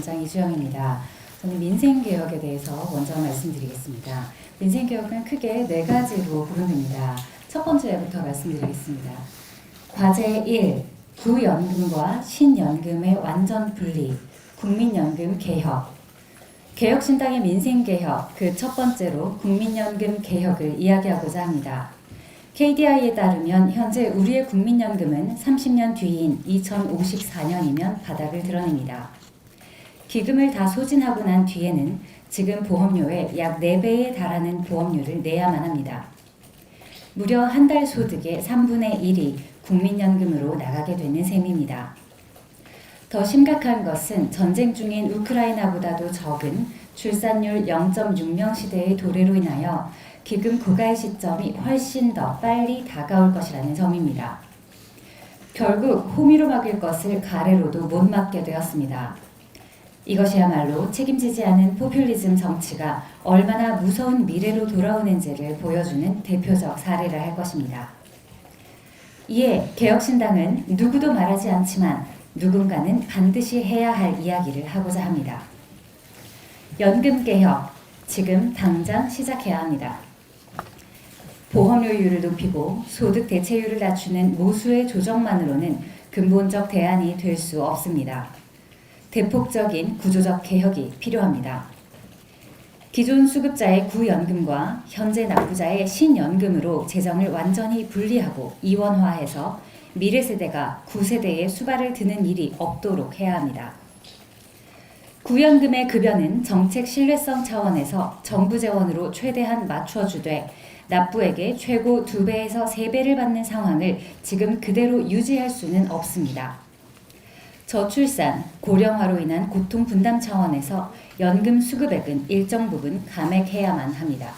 연구위원장 이주영입니다. 저는 민생개혁에 대해서 먼저 말씀드리겠습니다. 민생개혁은 크게 네 가지로 구분됩니다. 첫 번째부터 말씀드리겠습니다. 과제 1, 구연금과 신연금의 완전 분리, 국민연금 개혁. 개혁신당의 민생개혁, 그 첫 번째로 국민연금 개혁을 이야기하고자 합니다. KDI에 따르면 현재 우리의 국민연금은 30년 뒤인 2054년이면 바닥을 드러냅니다. 기금을 다 소진하고 난 뒤에는 지금 보험료의 약 4배에 달하는 보험료를 내야만 합니다. 무려 한 달 소득의 3분의 1이 국민연금으로 나가게 되는 셈입니다. 더 심각한 것은 전쟁 중인 우크라이나보다도 적은 출산율 0.6명 시대의 도래로 인하여 기금 고갈 시점이 훨씬 더 빨리 다가올 것이라는 점입니다. 결국 호미로 막을 것을 가래로도 못 막게 되었습니다. 이것이야말로 책임지지 않은 포퓰리즘 정치가 얼마나 무서운 미래로 돌아오는지를 보여주는 대표적 사례를 할 것입니다. 이에 개혁신당은 누구도 말하지 않지만 누군가는 반드시 해야 할 이야기를 하고자 합니다. 연금개혁, 지금 당장 시작해야 합니다. 보험료율을 높이고 소득 대체율을 낮추는 모수의 조정만으로는 근본적 대안이 될 수 없습니다. 대폭적인 구조적 개혁이 필요합니다. 기존 수급자의 구연금과 현재 납부자의 신연금으로 재정을 완전히 분리하고 이원화해서 미래 세대가 구세대의 수발을 드는 일이 없도록 해야 합니다. 구연금의 급여는 정책 신뢰성 차원에서 정부 재원으로 최대한 맞춰주되 납부액의 최고 2배에서 3배를 받는 상황을 지금 그대로 유지할 수는 없습니다. 저출산, 고령화로 인한 고통 분담 차원에서 연금 수급액은 일정 부분 감액해야만 합니다.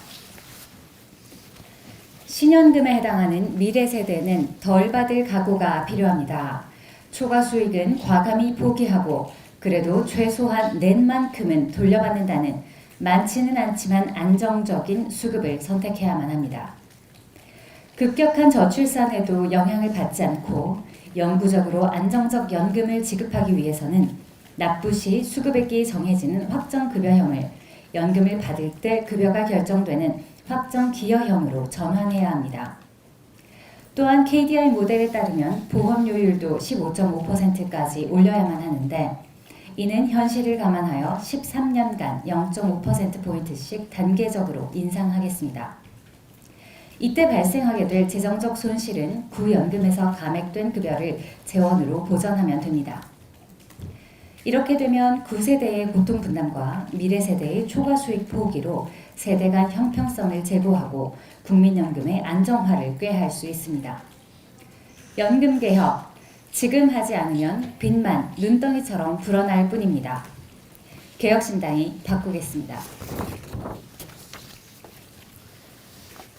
신연금에 해당하는 미래 세대는 덜 받을 각오가 필요합니다. 초과 수익은 과감히 포기하고 그래도 최소한 낸 만큼은 돌려받는다는 많지는 않지만 안정적인 수급을 선택해야만 합니다. 급격한 저출산에도 영향을 받지 않고 영구적으로 안정적 연금을 지급하기 위해서는 납부 시 수급액이 정해지는 확정급여형을 연금을 받을 때 급여가 결정되는 확정기여형으로 전환해야 합니다. 또한 KDI 모델에 따르면 보험료율도 15.5%까지 올려야만 하는데 이는 현실을 감안하여 13년간 0.5%포인트씩 단계적으로 인상하겠습니다. 이때 발생하게 될 재정적 손실은 구연금에서 감액된 급여를 재원으로 보전하면 됩니다. 이렇게 되면 구세대의 고통 분담과 미래 세대의 초과 수익 포기로 세대 간 형평성을 제고하고 국민연금의 안정화를 꾀할 수 있습니다. 연금 개혁, 지금 하지 않으면 빚만 눈덩이처럼 불어날 뿐입니다. 개혁신당이 바꾸겠습니다.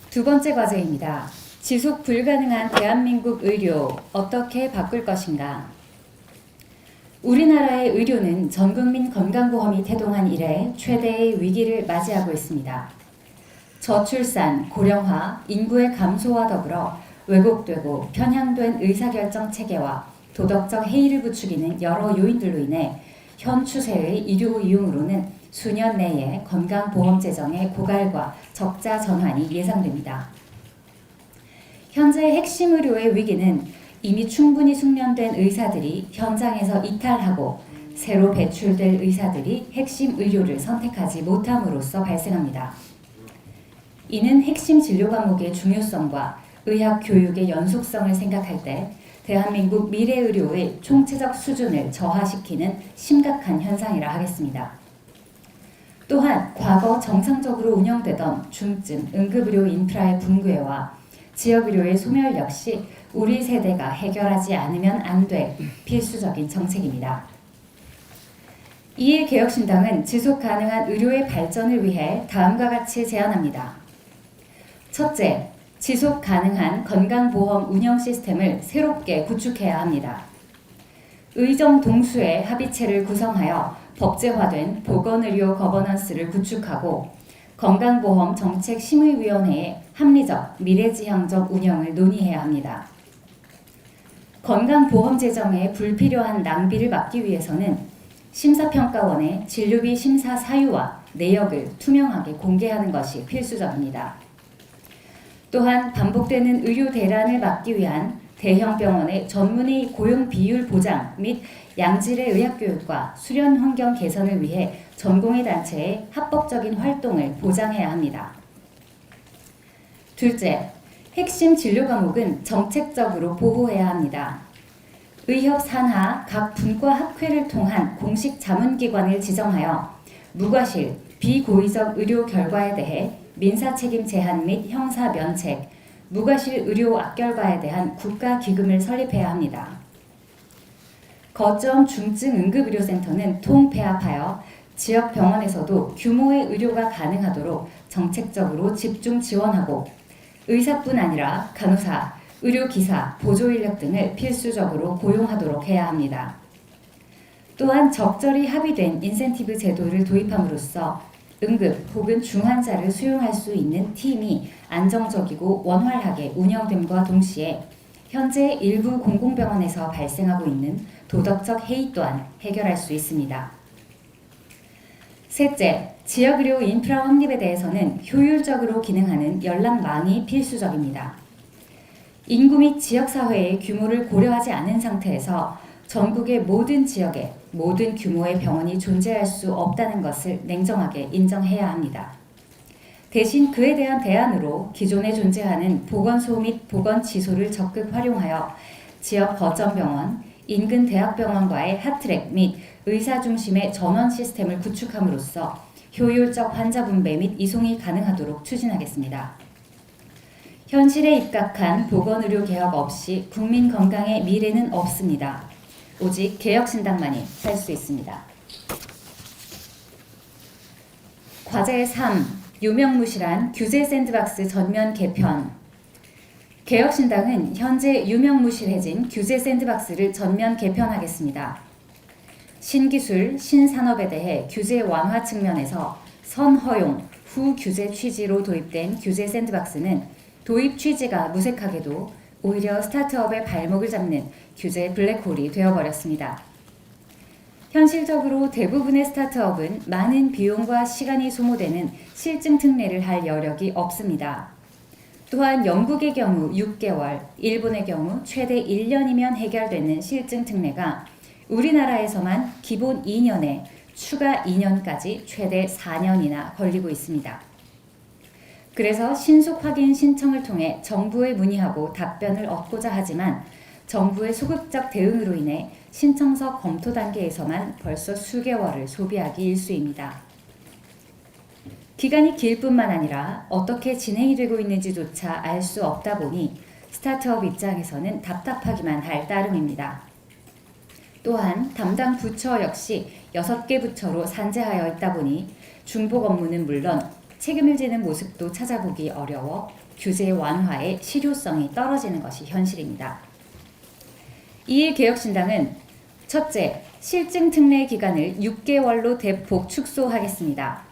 두 번째 과제입니다. 지속 불가능한 대한민국 의료 어떻게 바꿀 것인가? 우리나라의 의료는 전국민 건강보험이 태동한 이래 최대의 위기를 맞이하고 있습니다. 저출산, 고령화, 인구의 감소와 더불어 왜곡되고 편향된 의사결정 체계와 도덕적 해이를 부추기는 여러 요인들로 인해 현 추세의 의료 이용으로는 수년 내에 건강보험 재정의 고갈과 적자 전환이 예상됩니다. 현재 핵심 의료의 위기는 이미 충분히 숙련된 의사들이 현장에서 이탈하고 새로 배출될 의사들이 핵심 의료를 선택하지 못함으로써 발생합니다. 이는 핵심 진료 과목의 중요성과 의학 교육의 연속성을 생각할 때 대한민국 미래 의료의 총체적 수준을 저하시키는 심각한 현상이라 하겠습니다. 또한 과거 정상적으로 운영되던 중증 응급의료 인프라의 붕괴와 지역의료의 소멸 역시 우리 세대가 해결하지 않으면 안 될 필수적인 정책입니다. 이에 개혁신당은 지속 가능한 의료의 발전을 위해 다음과 같이 제안합니다. 첫째, 지속 가능한 건강보험 운영 시스템을 새롭게 구축해야 합니다. 의정 동수의 합의체를 구성하여 법제화된 보건의료 거버넌스를 구축하고 건강보험 정책심의위원회의 합리적, 미래지향적 운영을 논의해야 합니다. 건강보험 재정의 불필요한 낭비를 막기 위해서는 심사평가원의 진료비 심사 사유와 내역을 투명하게 공개하는 것이 필수적입니다. 또한 반복되는 의료 대란을 막기 위한 대형 병원의 전문의 고용 비율 보장 및 양질의 의학교육과 수련 환경 개선을 위해 전공의 단체의 합법적인 활동을 보장해야 합니다. 둘째, 핵심 진료 과목은 정책적으로 보호해야 합니다. 의협 산하 각 분과 학회를 통한 공식 자문기관을 지정하여 무과실, 비고의적 의료 결과에 대해 민사 책임 제한 및 형사 면책, 무과실 의료 악결과에 대한 국가기금을 설립해야 합니다. 거점 중증 응급의료센터는 통폐합하여 지역 병원에서도 규모의 의료가 가능하도록 정책적으로 집중 지원하고 의사뿐 아니라 간호사, 의료기사, 보조인력 등을 필수적으로 고용하도록 해야 합니다. 또한 적절히 합의된 인센티브 제도를 도입함으로써 응급 혹은 중환자를 수용할 수 있는 팀이 안정적이고 원활하게 운영됨과 동시에 현재 일부 공공병원에서 발생하고 있는 도덕적 해이 또한 해결할 수 있습니다. 셋째, 지역의료 인프라 확립에 대해서는 효율적으로 기능하는 연락망이 필수적입니다. 인구 및 지역사회의 규모를 고려하지 않은 상태에서 전국의 모든 지역에 모든 규모의 병원이 존재할 수 없다는 것을 냉정하게 인정해야 합니다. 대신 그에 대한 대안으로 기존에 존재하는 보건소 및 보건지소를 적극 활용하여 지역 거점병원, 인근 대학병원과의 핫트랙 및 의사 중심의 전원 시스템을 구축함으로써 효율적 환자 분배 및 이송이 가능하도록 추진하겠습니다. 현실에 입각한 보건의료 개혁 없이 국민 건강의 미래는 없습니다. 오직 개혁신당만이 살 수 있습니다. 과제 3. 유명무실한 규제 샌드박스 전면 개편. 개혁신당은 현재 유명무실해진 규제 샌드박스를 전면 개편하겠습니다. 신기술, 신산업에 대해 규제 완화 측면에서 선허용, 후규제 취지로 도입된 규제 샌드박스는 도입 취지가 무색하게도 오히려 스타트업의 발목을 잡는 규제 블랙홀이 되어버렸습니다. 현실적으로 대부분의 스타트업은 많은 비용과 시간이 소모되는 실증 특례를 할 여력이 없습니다. 또한 영국의 경우 6개월, 일본의 경우 최대 1년이면 해결되는 실증 특례가 우리나라에서만 기본 2년에 추가 2년까지 최대 4년이나 걸리고 있습니다. 그래서 신속 확인 신청을 통해 정부에 문의하고 답변을 얻고자 하지만 정부의 소극적 대응으로 인해 신청서 검토 단계에서만 벌써 수개월을 소비하기 일쑤입니다. 기간이 길 뿐만 아니라 어떻게 진행이 되고 있는지조차 알 수 없다 보니 스타트업 입장에서는 답답하기만 할 따름입니다. 또한 담당 부처 역시 6개 부처로 산재하여 있다 보니 중복 업무는 물론 책임을 지는 모습도 찾아보기 어려워 규제 완화의 실효성이 떨어지는 것이 현실입니다. 이에 개혁신당은 첫째, 실증 특례 기간을 6개월로 대폭 축소하겠습니다.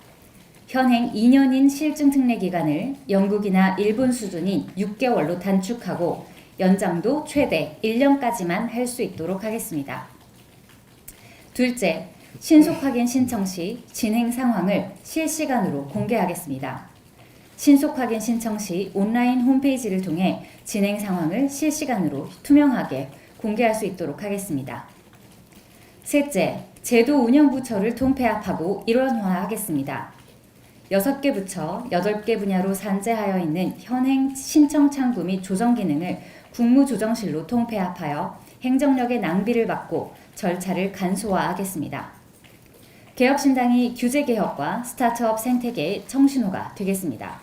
현행 2년인 실증 특례 기간을 영국이나 일본 수준인 6개월로 단축하고 연장도 최대 1년까지만 할 수 있도록 하겠습니다. 둘째, 신속 확인 신청 시 진행 상황을 실시간으로 공개하겠습니다. 신속 확인 신청 시 온라인 홈페이지를 통해 진행 상황을 실시간으로 투명하게 공개할 수 있도록 하겠습니다. 셋째, 제도 운영 부처를 통폐합하고 일원화하겠습니다. 6개 부처, 8개 분야로 산재하여 있는 현행 신청 창구 및 조정 기능을 국무조정실로 통폐합하여 행정력의 낭비를 막고 절차를 간소화하겠습니다. 개혁신당이 규제개혁과 스타트업 생태계의 청신호가 되겠습니다.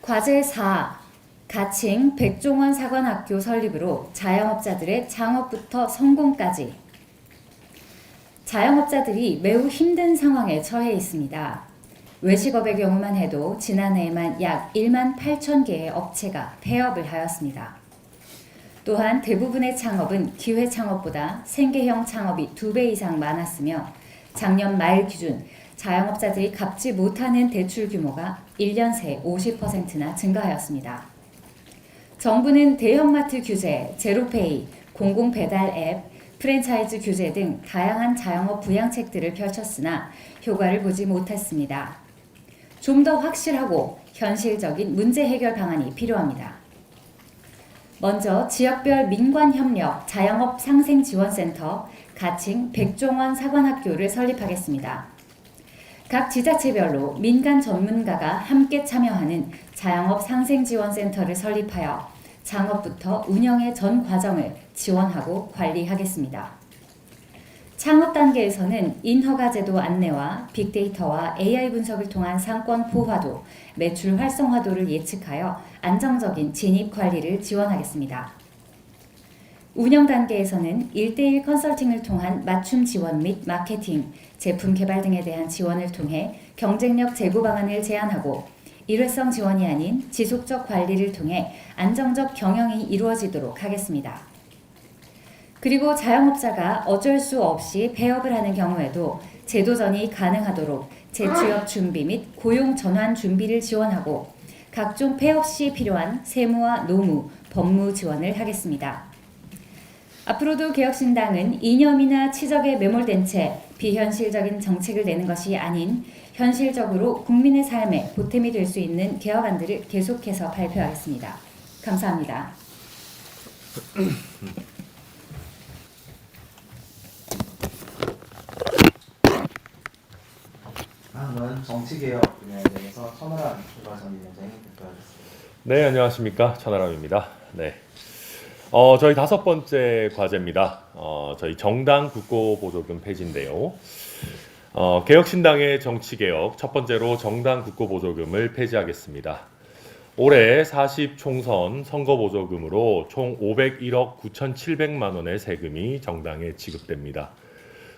과제 4. 가칭 백종원 사관학교 설립으로 자영업자들의 창업부터 성공까지. 자영업자들이 매우 힘든 상황에 처해 있습니다. 외식업의 경우만 해도 지난해에만 약 1만 8천 개의 업체가 폐업을 하였습니다. 또한 대부분의 창업은 기회 창업보다 생계형 창업이 2배 이상 많았으며 작년 말 기준 자영업자들이 갚지 못하는 대출 규모가 1년 새 50%나 증가하였습니다. 정부는 대형마트 규제, 제로페이, 공공배달 앱, 프랜차이즈 규제 등 다양한 자영업 부양책들을 펼쳤으나 효과를 보지 못했습니다. 좀 더 확실하고 현실적인 문제 해결 방안이 필요합니다. 먼저 지역별 민관협력 자영업 상생지원센터 가칭 백종원 사관학교를 설립하겠습니다. 각 지자체별로 민간 전문가가 함께 참여하는 자영업 상생지원센터를 설립하여 창업부터 운영의 전 과정을 지원하고 관리하겠습니다. 창업 단계에서는 인허가 제도 안내와 빅데이터와 AI 분석을 통한 상권 포화도, 매출 활성화도를 예측하여 안정적인 진입 관리를 지원하겠습니다. 운영 단계에서는 1:1 컨설팅을 통한 맞춤 지원 및 마케팅, 제품 개발 등에 대한 지원을 통해 경쟁력 제고 방안을 제안하고 일회성 지원이 아닌 지속적 관리를 통해 안정적 경영이 이루어지도록 하겠습니다. 그리고 자영업자가 어쩔 수 없이 폐업을 하는 경우에도 재도전이 가능하도록 재취업 준비 및 고용 전환 준비를 지원하고 각종 폐업 시 필요한 세무와 노무, 법무 지원을 하겠습니다. 앞으로도 개혁신당은 이념이나 치적에 매몰된 채 비현실적인 정책을 내는 것이 아닌 현실적으로 국민의 삶에 보탬이 될 수 있는 개혁안들을 계속해서 발표하겠습니다. 감사합니다. 다음은 정치개혁 분야에 대해서 천하람 교과전위원장이 발표하겠습니다. 네, 안녕하십니까. 천하람입니다. 네. 저희 5번째 과제입니다. 저희 정당 국고보조금 폐지인데요. 개혁신당의 정치개혁, 첫 번째로 정당 국고보조금을 폐지하겠습니다. 올해 40총선 선거보조금으로 총 501억 9,700만 원의 세금이 정당에 지급됩니다.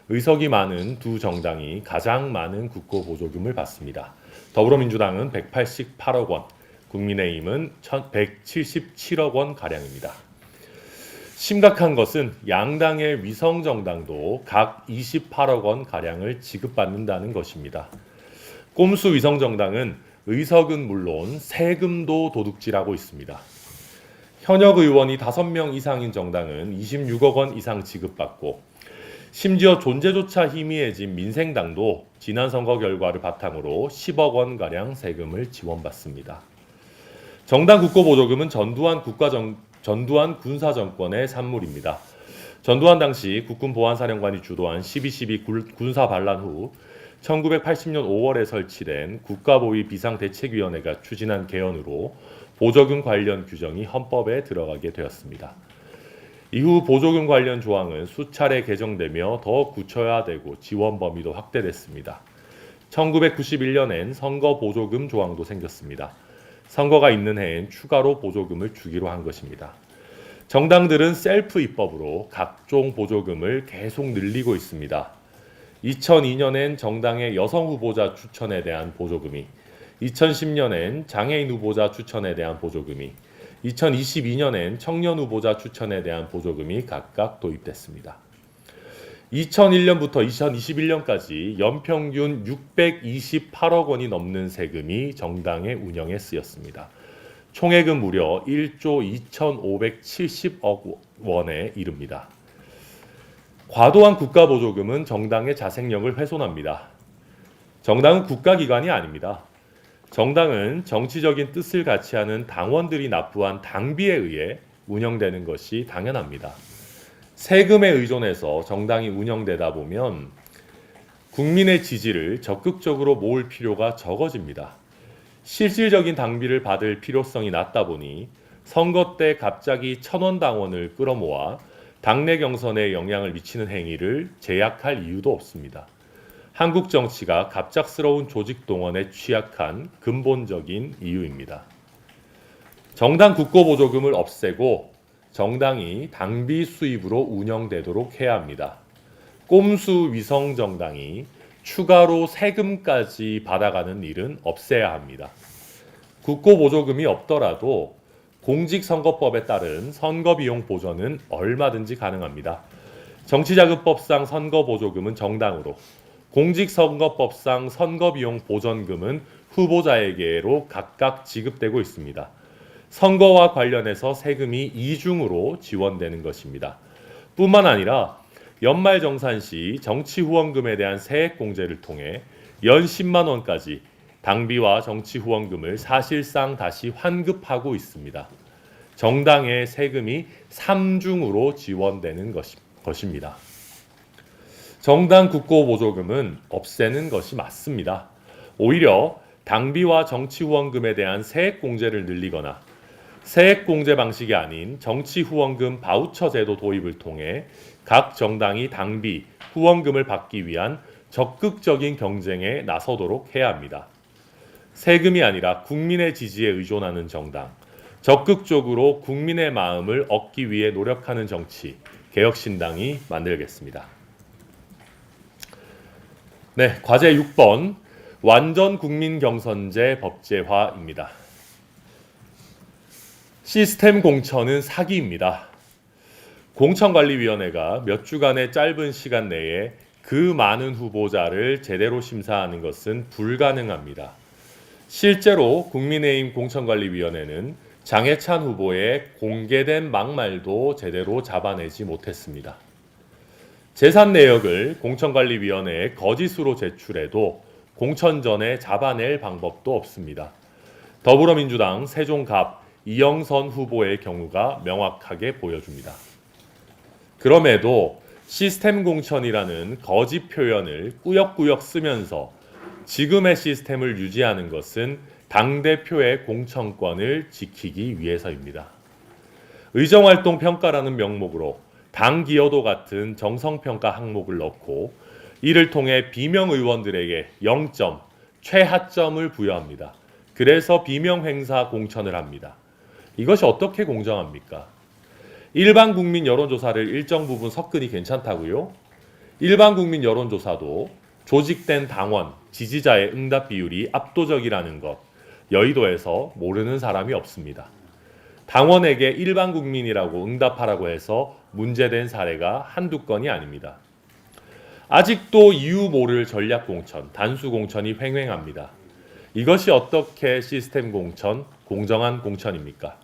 의석이 많은 두 정당이 가장 많은 국고보조금을 받습니다. 더불어민주당은 188억 원, 국민의힘은 177억 원 가량입니다. 심각한 것은 양당의 위성정당도 각 28억 원 가량을 지급받는다는 것입니다. 꼼수 위성정당은 의석은 물론 세금도 도둑질하고 있습니다. 현역 의원이 5명 이상인 정당은 26억 원 이상 지급받고 심지어 존재조차 희미해진 민생당도 지난 선거 결과를 바탕으로 10억 원가량 세금을 지원받습니다. 정당 국고보조금은 전두환 군사정권의 산물입니다. 전두환 당시 국군보안사령관이 주도한 12.12 군사반란 후 1980년 5월에 설치된 국가보위 비상대책위원회가 추진한 개헌으로 보조금 관련 규정이 헌법에 들어가게 되었습니다. 이후 보조금 관련 조항은 수차례 개정되며 더 굳혀야되고 지원 범위도 확대됐습니다. 1991년엔 선거 보조금 조항도 생겼습니다. 선거가 있는 해엔 추가로 보조금을 주기로 한 것입니다. 정당들은 셀프 입법으로 각종 보조금을 계속 늘리고 있습니다. 2002년엔 정당의 여성 후보자 추천에 대한 보조금이, 2010년엔 장애인 후보자 추천에 대한 보조금이, 2022년엔 청년 후보자 추천에 대한 보조금이 각각 도입됐습니다. 2001년부터 2021년까지 연평균 628억 원이 넘는 세금이 정당의 운영에 쓰였습니다. 총액은 무려 1조 2,570억 원에 이릅니다. 과도한 국가보조금은 정당의 자생력을 훼손합니다. 정당은 국가기관이 아닙니다. 정당은 정치적인 뜻을 같이 하는 당원들이 납부한 당비에 의해 운영되는 것이 당연합니다. 세금에 의존해서 정당이 운영되다 보면 국민의 지지를 적극적으로 모을 필요가 적어집니다. 실질적인 당비를 받을 필요성이 낮다 보니 선거 때 갑자기 1,000원 당원을 끌어모아 당내 경선에 영향을 미치는 행위를 제약할 이유도 없습니다. 한국 정치가 갑작스러운 조직 동원에 취약한 근본적인 이유입니다. 정당 국고보조금을 없애고 정당이 당비 수입으로 운영되도록 해야 합니다. 꼼수 위성 정당이 추가로 세금까지 받아가는 일은 없애야 합니다. 국고보조금이 없더라도 공직선거법에 따른 선거비용 보전은 얼마든지 가능합니다. 정치자금법상 선거보조금은 정당으로, 공직선거법상 선거비용 보전금은 후보자에게로 각각 지급되고 있습니다. 선거와 관련해서 세금이 이중으로 지원되는 것입니다. 뿐만 아니라 연말정산 시 정치 후원금에 대한 세액 공제를 통해 연 10만 원까지 당비와 정치 후원금을 사실상 다시 환급하고 있습니다. 정당의 세금이 3중으로 지원되는 것입니다. 정당 국고보조금은 없애는 것이 맞습니다. 오히려 당비와 정치 후원금에 대한 세액 공제를 늘리거나 세액 공제 방식이 아닌 정치 후원금 바우처 제도 도입을 통해 각 정당이 당비, 후원금을 받기 위한 적극적인 경쟁에 나서도록 해야 합니다. 세금이 아니라 국민의 지지에 의존하는 정당, 적극적으로 국민의 마음을 얻기 위해 노력하는 정치, 개혁신당이 만들겠습니다. 네, 과제 6번 완전 국민 경선제 법제화입니다. 시스템 공천은 사기입니다. 공천관리위원회가 몇 주간의 짧은 시간 내에 그 많은 후보자를 제대로 심사하는 것은 불가능합니다. 실제로 국민의힘 공천관리위원회는 장해찬 후보의 공개된 막말도 제대로 잡아내지 못했습니다. 재산 내역을 공천관리위원회에 거짓으로 제출해도 공천 전에 잡아낼 방법도 없습니다. 더불어민주당 세종갑 이영선 후보의 경우가 명확하게 보여줍니다. 그럼에도 시스템 공천이라는 거짓 표현을 꾸역꾸역 쓰면서 지금의 시스템을 유지하는 것은 당대표의 공천권을 지키기 위해서입니다. 의정활동 평가라는 명목으로 당 기여도 같은 정성평가 항목을 넣고 이를 통해 비명 의원들에게 0점, 최하점을 부여합니다. 그래서 비명 행사 공천을 합니다. 이것이 어떻게 공정합니까? 일반 국민 여론조사를 일정 부분 섞으니 괜찮다고요? 일반 국민 여론조사도 조직된 당원, 지지자의 응답 비율이 압도적이라는 것, 여의도에서 모르는 사람이 없습니다. 당원에게 일반 국민이라고 응답하라고 해서 문제된 사례가 한두 건이 아닙니다. 아직도 이유 모를 전략 공천, 단수 공천이 횡행합니다. 이것이 어떻게 시스템 공천, 공정한 공천입니까?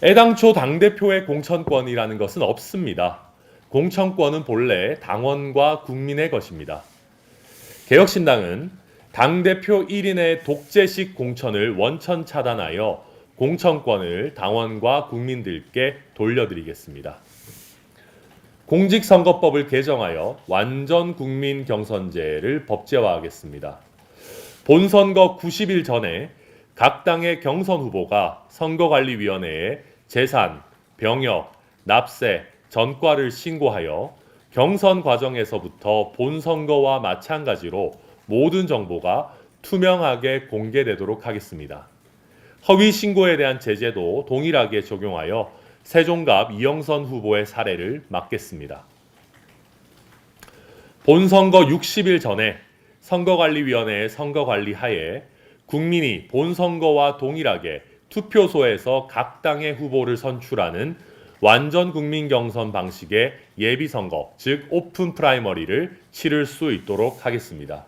애당초 당대표의 공천권이라는 것은 없습니다. 공천권은 본래 당원과 국민의 것입니다. 개혁신당은 당대표 1인의 독재식 공천을 원천 차단하여 공천권을 당원과 국민들께 돌려드리겠습니다. 공직선거법을 개정하여 완전 국민 경선제를 법제화하겠습니다. 본선거 90일 전에 각 당의 경선 후보가 선거관리위원회에 재산, 병역, 납세, 전과를 신고하여 경선 과정에서부터 본선거와 마찬가지로 모든 정보가 투명하게 공개되도록 하겠습니다. 허위 신고에 대한 제재도 동일하게 적용하여 세종갑 이영선 후보의 사례를 막겠습니다. 본선거 60일 전에 선거관리위원회의 선거관리 하에 국민이 본선거와 동일하게 투표소에서 각 당의 후보를 선출하는 완전 국민 경선 방식의 예비선거, 즉 오픈 프라이머리를 치를 수 있도록 하겠습니다.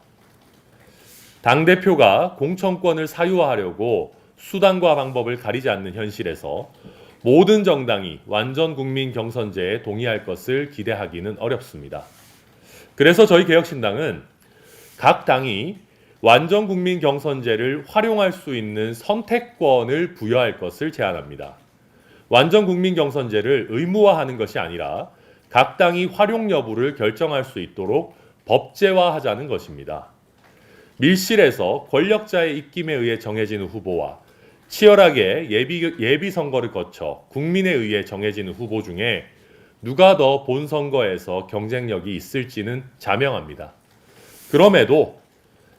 당대표가 공천권을 사유화하려고 수단과 방법을 가리지 않는 현실에서 모든 정당이 완전 국민 경선제에 동의할 것을 기대하기는 어렵습니다. 그래서 저희 개혁신당은 각 당이 완전 국민 경선제를 활용할 수 있는 선택권을 부여할 것을 제안합니다. 완전 국민 경선제를 의무화하는 것이 아니라 각 당이 활용 여부를 결정할 수 있도록 법제화하자는 것입니다. 밀실에서 권력자의 입김에 의해 정해지는 후보와 치열하게 예비 선거를 거쳐 국민에 의해 정해지는 후보 중에 누가 더 본선거에서 경쟁력이 있을지는 자명합니다. 그럼에도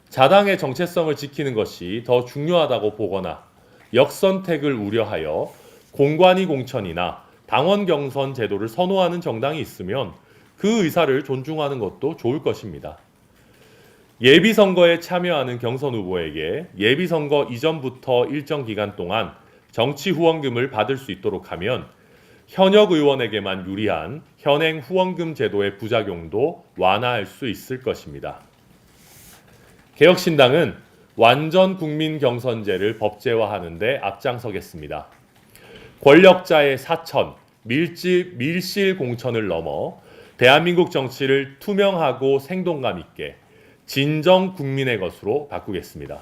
자당의 정체성을 지키는 것이 더 중요하다고 보거나 역선택을 우려하여 공관위 공천이나 당원 경선 제도를 선호하는 정당이 있으면 그 의사를 존중하는 것도 좋을 것입니다. 예비선거에 참여하는 경선 후보에게 예비선거 이전부터 일정 기간 동안 정치 후원금을 받을 수 있도록 하면 현역 의원에게만 유리한 현행 후원금 제도의 부작용도 완화할 수 있을 것입니다. 개혁신당은 완전 국민 경선제를 법제화하는 데 앞장서겠습니다. 권력자의 사천, 밀실 공천을 넘어 대한민국 정치를 투명하고 생동감 있게 진정 국민의 것으로 바꾸겠습니다.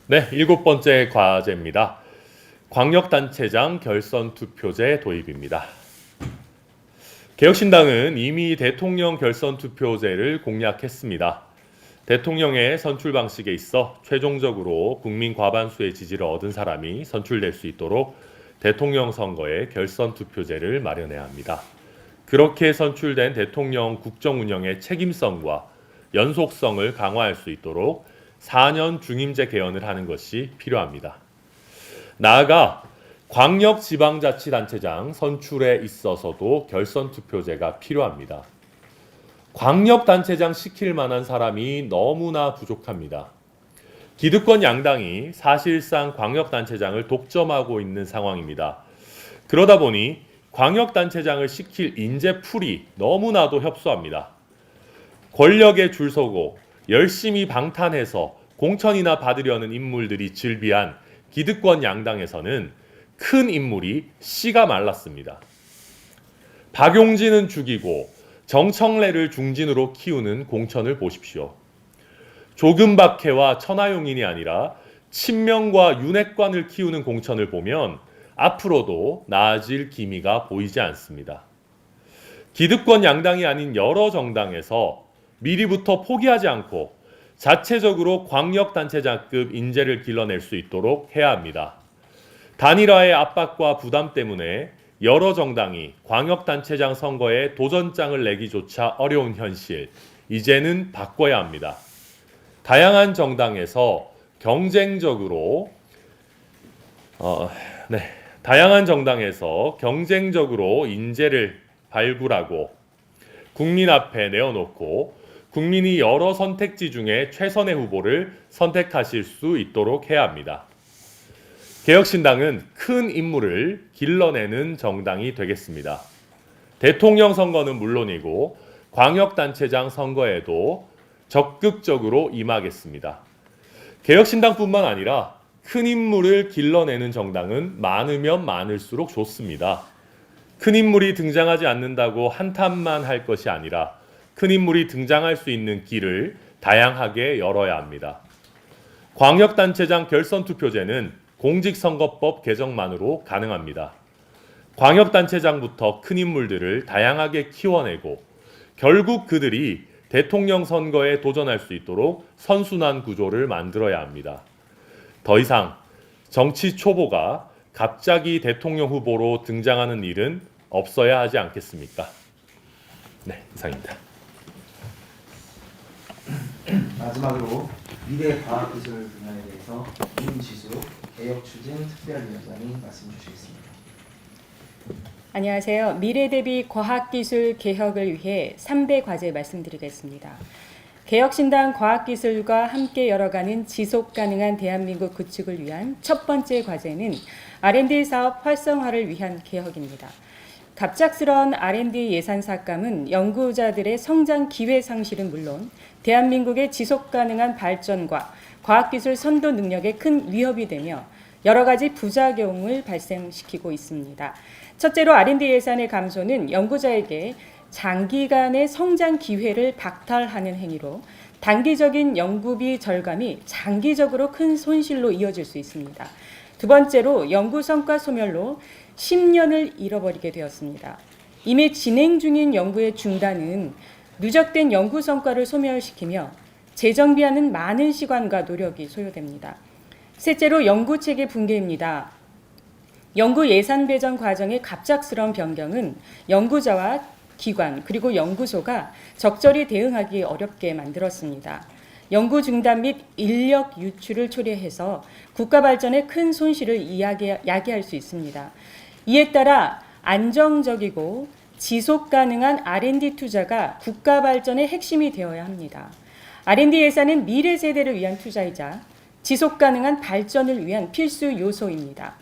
네, 7번째 과제입니다. 광역단체장 결선 투표제 도입입니다. 개혁신당은 이미 대통령 결선 투표제를 공약했습니다. 대통령의 선출 방식에 있어 최종적으로 국민 과반수의 지지를 얻은 사람이 선출될 수 있도록 대통령 선거에 결선 투표제를 마련해야 합니다. 그렇게 선출된 대통령 국정 운영의 책임성과 연속성을 강화할 수 있도록 4년 중임제 개헌을 하는 것이 필요합니다. 나아가 광역지방자치단체장 선출에 있어서도 결선 투표제가 필요합니다. 광역단체장 시킬 만한 사람이 너무나 부족합니다. 기득권 양당이 사실상 광역단체장을 독점하고 있는 상황입니다. 그러다 보니 광역단체장을 시킬 인재풀이 너무나도 협소합니다. 권력에 줄 서고 열심히 방탄해서 공천이나 받으려는 인물들이 즐비한 기득권 양당에서는 큰 인물이 씨가 말랐습니다. 박용진은 죽이고 정청래를 중진으로 키우는 공천을 보십시오. 조금박해와 천하용인이 아니라 친명과 윤핵관을 키우는 공천을 보면 앞으로도 나아질 기미가 보이지 않습니다. 기득권 양당이 아닌 여러 정당에서 미리부터 포기하지 않고 자체적으로 광역단체장급 인재를 길러낼 수 있도록 해야 합니다. 단일화의 압박과 부담 때문에 여러 정당이 광역단체장 선거에 도전장을 내기조차 어려운 현실, 이제는 바꿔야 합니다. 다양한 정당에서 경쟁적으로 인재를 발굴하고 국민 앞에 내어놓고 국민이 여러 선택지 중에 최선의 후보를 선택하실 수 있도록 해야 합니다. 개혁신당은 큰 인물을 길러내는 정당이 되겠습니다. 대통령 선거는 물론이고 광역단체장 선거에도 적극적으로 임하겠습니다. 개혁신당뿐만 아니라 큰 인물을 길러내는 정당은 많으면 많을수록 좋습니다. 큰 인물이 등장하지 않는다고 한탄만 할 것이 아니라 큰 인물이 등장할 수 있는 길을 다양하게 열어야 합니다. 광역단체장 결선투표제는 공직선거법 개정만으로 가능합니다. 광역단체장부터 큰 인물들을 다양하게 키워내고 결국 그들이 대통령 선거에 도전할 수 있도록 선순환 구조를 만들어야 합니다. 더 이상 정치 초보가 갑자기 대통령 후보로 등장하는 일은 없어야 하지 않겠습니까? 네, 이상입니다. 마지막으로 미래과학기술 분야에 대해서 임지수 개혁추진특별위원장이 말씀 주시겠습니다. 안녕하세요. 미래대비 과학기술 개혁을 위해 3대 과제 말씀드리겠습니다. 개혁신당 과학기술과 함께 열어가는 지속가능한 대한민국 구축을 위한 첫 번째 과제는 R&D 사업 활성화를 위한 개혁입니다. 갑작스러운 R&D 예산 삭감은 연구자들의 성장 기회 상실은 물론 대한민국의 지속가능한 발전과 과학기술 선도 능력에 큰 위협이 되며 여러 가지 부작용을 발생시키고 있습니다. 첫째로 R&D 예산의 감소는 연구자에게 장기간의 성장 기회를 박탈하는 행위로 단기적인 연구비 절감이 장기적으로 큰 손실로 이어질 수 있습니다. 두 번째로 연구 성과 소멸로 10년을 잃어버리게 되었습니다. 이미 진행 중인 연구의 중단은 누적된 연구 성과를 소멸시키며 재정비하는 많은 시간과 노력이 소요됩니다. 셋째로 연구체계 붕괴입니다. 연구 예산 배정 과정의 갑작스러운 변경은 연구자와 기관 그리고 연구소가 적절히 대응하기 어렵게 만들었습니다. 연구 중단 및 인력 유출을 초래해서 국가 발전에 큰 손실을 야기할 수 있습니다. 이에 따라 안정적이고 지속 가능한 R&D 투자가 국가 발전의 핵심이 되어야 합니다. R&D 예산은 미래 세대를 위한 투자이자 지속 가능한 발전을 위한 필수 요소입니다.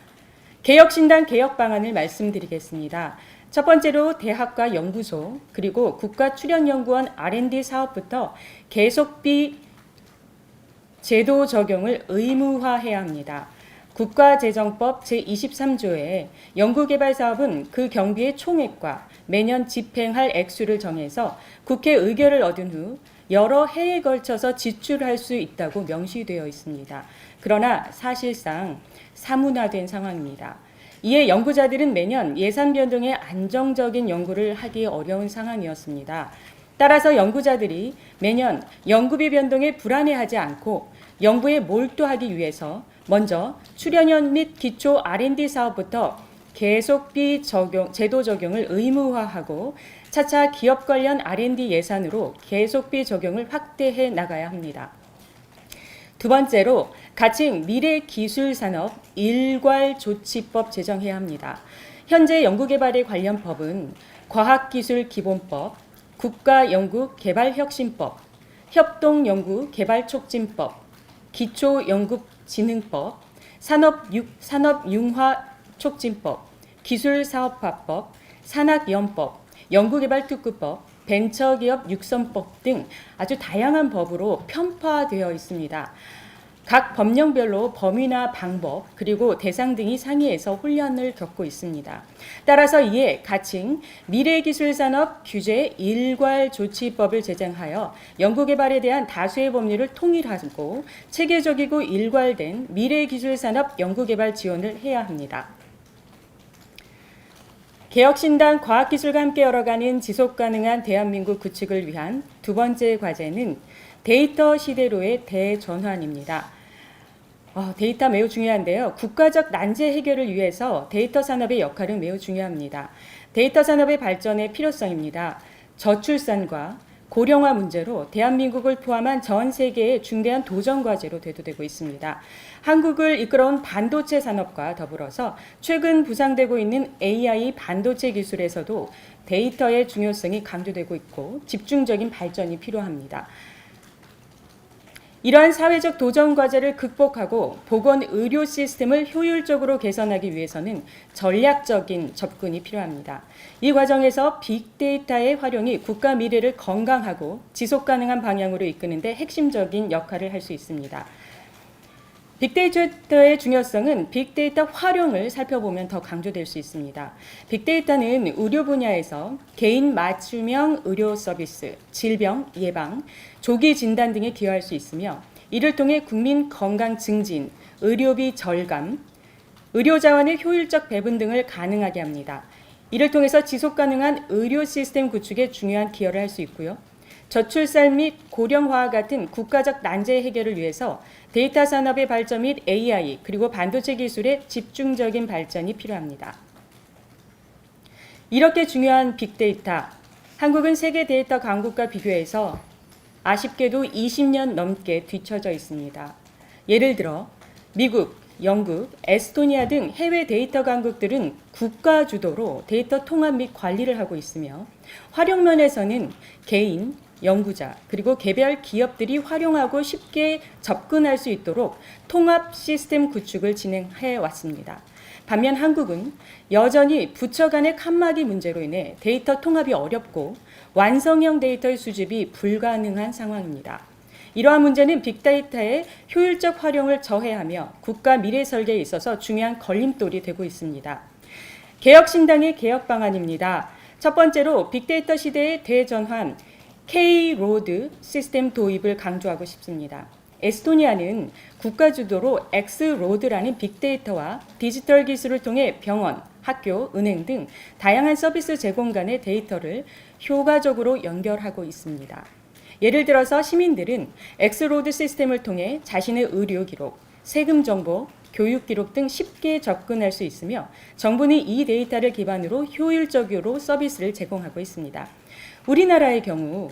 개혁신당 개혁 방안을 말씀드리겠습니다. 첫 번째로 대학과 연구소 그리고 국가출연연구원 R&D 사업부터 계속비 제도 적용을 의무화해야 합니다. 국가재정법 제23조에 연구개발 사업은 그 경비의 총액과 매년 집행할 액수를 정해서 국회 의결을 얻은 후 여러 해에 걸쳐서 지출할 수 있다고 명시되어 있습니다. 그러나 사실상 사문화된 상황입니다. 이에 연구자들은 매년 예산 변동에 안정적인 연구를 하기 어려운 상황이었습니다. 따라서 연구자들이 매년 연구비 변동에 불안해하지 않고 연구에 몰두하기 위해서 먼저 출연연 및 기초 R&D 사업부터 계속비 제도 적용을 의무화하고 차차 기업 관련 R&D 예산으로 계속비 적용을 확대해 나가야 합니다. 두 번째로 가칭 미래기술산업 일괄조치법 제정해야 합니다. 현재 연구개발에 관련 법은 과학기술기본법, 국가연구개발혁신법, 협동연구개발촉진법, 기초연구진흥법, 산업융화촉진법, 기술사업화법, 산학연법, 연구개발특구법, 벤처기업 육성법 등 아주 다양한 법으로 편파되어 있습니다. 각 법령별로 범위나 방법 그리고 대상 등이 상이해서 혼란을 겪고 있습니다. 따라서 이에 가칭 미래기술산업 규제 일괄조치법을 제정하여 연구개발에 대한 다수의 법률을 통일하고 체계적이고 일괄된 미래기술산업 연구개발 지원을 해야 합니다. 개혁신당 과학기술과 함께 열어가는 지속가능한 대한민국 구축을 위한 두 번째 과제는 데이터 시대로의 대전환입니다. 데이터 매우 중요한데요. 국가적 난제 해결을 위해서 데이터 산업의 역할은 매우 중요합니다. 데이터 산업의 발전의 필요성입니다. 저출산과 고령화 문제로 대한민국을 포함한 전 세계의 중대한 도전 과제로 대두되고 있습니다. 한국을 이끌어온 반도체 산업과 더불어서 최근 부상되고 있는 AI 반도체 기술에서도 데이터의 중요성이 강조되고 있고 집중적인 발전이 필요합니다. 이러한 사회적 도전 과제를 극복하고 보건 의료 시스템을 효율적으로 개선하기 위해서는 전략적인 접근이 필요합니다. 이 과정에서 빅데이터의 활용이 국가 미래를 건강하고 지속 가능한 방향으로 이끄는 데 핵심적인 역할을 할 수 있습니다. 빅데이터의 중요성은 빅데이터 활용을 살펴보면 더 강조될 수 있습니다. 빅데이터는 의료 분야에서 개인 맞춤형 의료 서비스, 질병 예방, 조기 진단 등에 기여할 수 있으며 이를 통해 국민 건강 증진, 의료비 절감, 의료 자원의 효율적 배분 등을 가능하게 합니다. 이를 통해서 지속 가능한 의료 시스템 구축에 중요한 기여를 할 수 있고요. 저출산 및 고령화와 같은 국가적 난제 해결을 위해서 데이터 산업의 발전 및 AI 그리고 반도체 기술의 집중적인 발전이 필요합니다. 이렇게 중요한 빅데이터, 한국은 세계 데이터 강국과 비교해서 아쉽게도 20년 넘게 뒤처져 있습니다. 예를 들어 미국, 영국, 에스토니아 등 해외 데이터 강국들은 국가 주도로 데이터 통합 및 관리를 하고 있으며 활용면에서는 개인, 연구자 그리고 개별 기업들이 활용하고 쉽게 접근할 수 있도록 통합 시스템 구축을 진행해 왔습니다. 반면 한국은 여전히 부처 간의 칸막이 문제로 인해 데이터 통합이 어렵고 완성형 데이터의 수집이 불가능한 상황입니다. 이러한 문제는 빅데이터의 효율적 활용을 저해하며 국가 미래 설계에 있어서 중요한 걸림돌이 되고 있습니다. 개혁신당의 개혁 방안입니다. 첫 번째로 빅데이터 시대의 대전환, K-로드 시스템 도입을 강조하고 싶습니다. 에스토니아는 국가 주도로 X-로드라는 빅데이터와 디지털 기술을 통해 병원, 학교, 은행 등 다양한 서비스 제공 간의 데이터를 효과적으로 연결하고 있습니다. 예를 들어서 시민들은 X-로드 시스템을 통해 자신의 의료 기록, 세금 정보, 교육 기록 등 쉽게 접근할 수 있으며 정부는 이 데이터를 기반으로 효율적으로 서비스를 제공하고 있습니다. 우리나라의 경우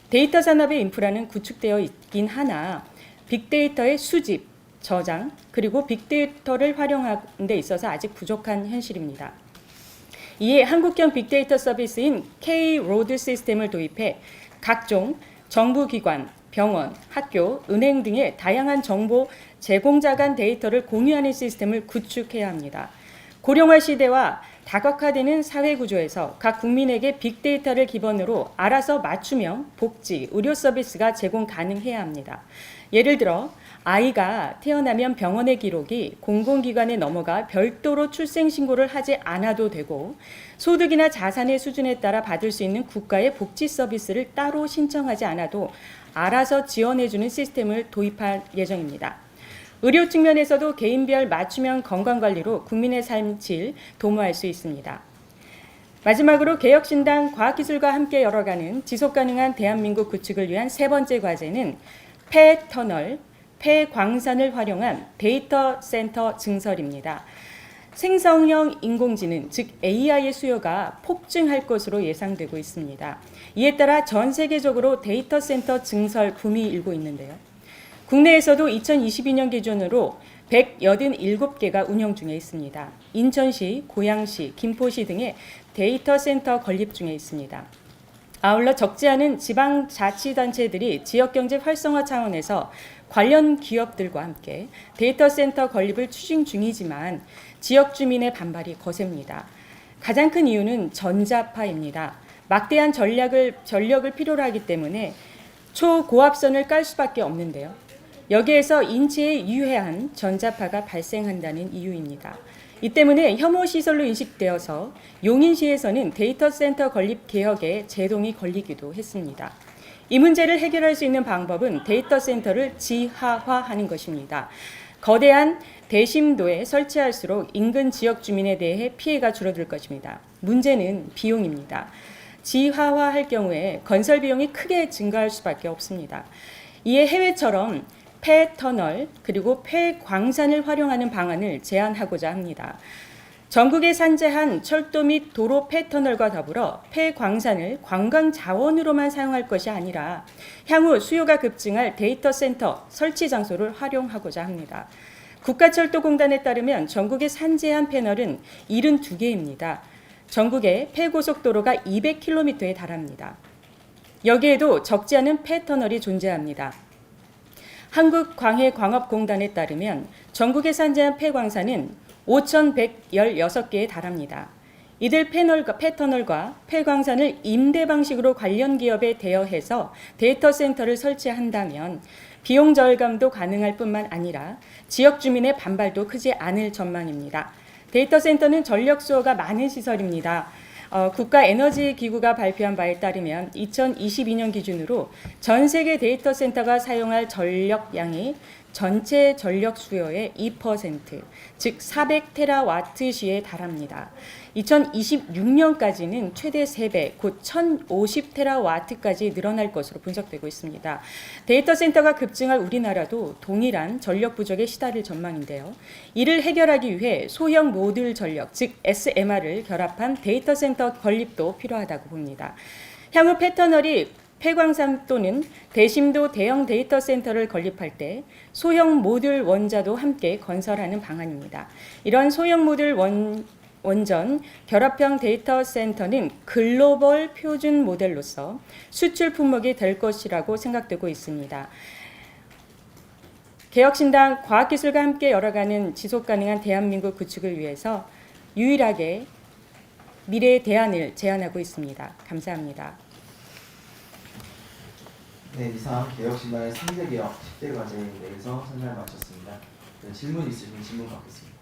데이터 산업의 인프라는 구축되어 있긴 하나 빅데이터의 수집, 저장, 그리고 빅데이터를 활용하는 데 있어서 아직 부족한 현실입니다. 이에 한국형 빅데이터 서비스인 K-로드 시스템을 도입해 각종 정부기관, 병원, 학교, 은행 등의 다양한 정보 제공자 간 데이터를 공유하는 시스템을 구축해야 합니다. 고령화 시대와 다각화되는 사회 구조에서 각 국민에게 빅데이터를 기반으로 알아서 맞춤형 복지, 의료 서비스가 제공 가능해야 합니다. 예를 들어 아이가 태어나면 병원의 기록이 공공기관에 넘어가 별도로 출생신고를 하지 않아도 되고 소득이나 자산의 수준에 따라 받을 수 있는 국가의 복지 서비스를 따로 신청하지 않아도 알아서 지원해주는 시스템을 도입할 예정입니다. 의료 측면에서도 개인별 맞춤형 건강관리로 국민의 삶 질 도모할 수 있습니다. 마지막으로 개혁신당 과학기술과 함께 열어가는 지속가능한 대한민국 구축을 위한 세 번째 과제는 폐터널, 폐광산을 활용한 데이터 센터 증설입니다. 생성형 인공지능, 즉 AI의 수요가 폭증할 것으로 예상되고 있습니다. 이에 따라 전 세계적으로 데이터 센터 증설 붐이 일고 있는데요. 국내에서도 2022년 기준으로 187개가 운영 중에 있습니다. 인천시, 고양시, 김포시 등의 데이터 센터 건립 중에 있습니다. 아울러 적지 않은 지방자치단체들이 지역경제 활성화 차원에서 관련 기업들과 함께 데이터 센터 건립을 추진 중이지만 지역 주민의 반발이 거셉니다. 가장 큰 이유는 전자파입니다. 막대한 전력을 필요로 하기 때문에 초고압선을 깔 수밖에 없는데요. 여기에서 인체에 유해한 전자파가 발생한다는 이유입니다. 이 때문에 혐오 시설로 인식되어서 용인시에서는 데이터 센터 건립 개혁에 제동이 걸리기도 했습니다. 이 문제를 해결할 수 있는 방법은 데이터 센터를 지하화하는 것입니다. 거대한 대심도에 설치할수록 인근 지역 주민에 대해 피해가 줄어들 것입니다. 문제는 비용입니다. 지하화할 경우에 건설 비용이 크게 증가할 수밖에 없습니다. 이에 해외처럼 폐터널 그리고 폐광산을 활용하는 방안을 제안하고자 합니다. 전국에 산재한 철도 및 도로 폐터널과 더불어 폐광산을 관광 자원으로만 사용할 것이 아니라 향후 수요가 급증할 데이터 센터 설치 장소를 활용하고자 합니다. 국가철도공단에 따르면 전국에 산재한 패널은 72개입니다. 전국의 폐고속도로가 200km에 달합니다. 여기에도 적지 않은 폐터널이 존재합니다. 한국광해광업공단에 따르면 전국에 산재한 폐광산은 5,116개에 달합니다. 이들 폐터널과 폐광산을 임대 방식으로 관련 기업에 대여해서 데이터 센터를 설치한다면 비용 절감도 가능할 뿐만 아니라 지역 주민의 반발도 크지 않을 전망입니다. 데이터 센터는 전력 수요가 많은 시설입니다. 국가에너지기구가 발표한 바에 따르면 2022년 기준으로 전 세계 데이터 센터가 사용할 전력량이 전체 전력 수요의 2%, 즉 400테라와트시에 달합니다. 2026년까지는 최대 3배, 곧 1050테라와트까지 늘어날 것으로 분석되고 있습니다. 데이터 센터가 급증할 우리나라도 동일한 전력 부족에 시달릴 전망인데요. 이를 해결하기 위해 소형 모듈 전력, 즉 SMR을 결합한 데이터 센터 건립도 필요하다고 봅니다. 향후 폐터널이 폐광산 또는 대심도 대형 데이터 센터를 건립할 때 소형 모듈 원자도 함께 건설하는 방안입니다. 이런 소형 모듈 원전 결합형 데이터 센터는 글로벌 표준 모델로서 수출 품목이 될 것이라고 생각되고 있습니다. 개혁신당 과학기술과 함께 열어가는 지속가능한 대한민국 구축을 위해서 유일하게 미래의 대안을 제안하고 있습니다. 감사합니다. 네, 이상 개혁신당의 3대 개혁 10대 과제에 대해서 설명을 마쳤습니다. 질문 있으시면 질문 받겠습니다.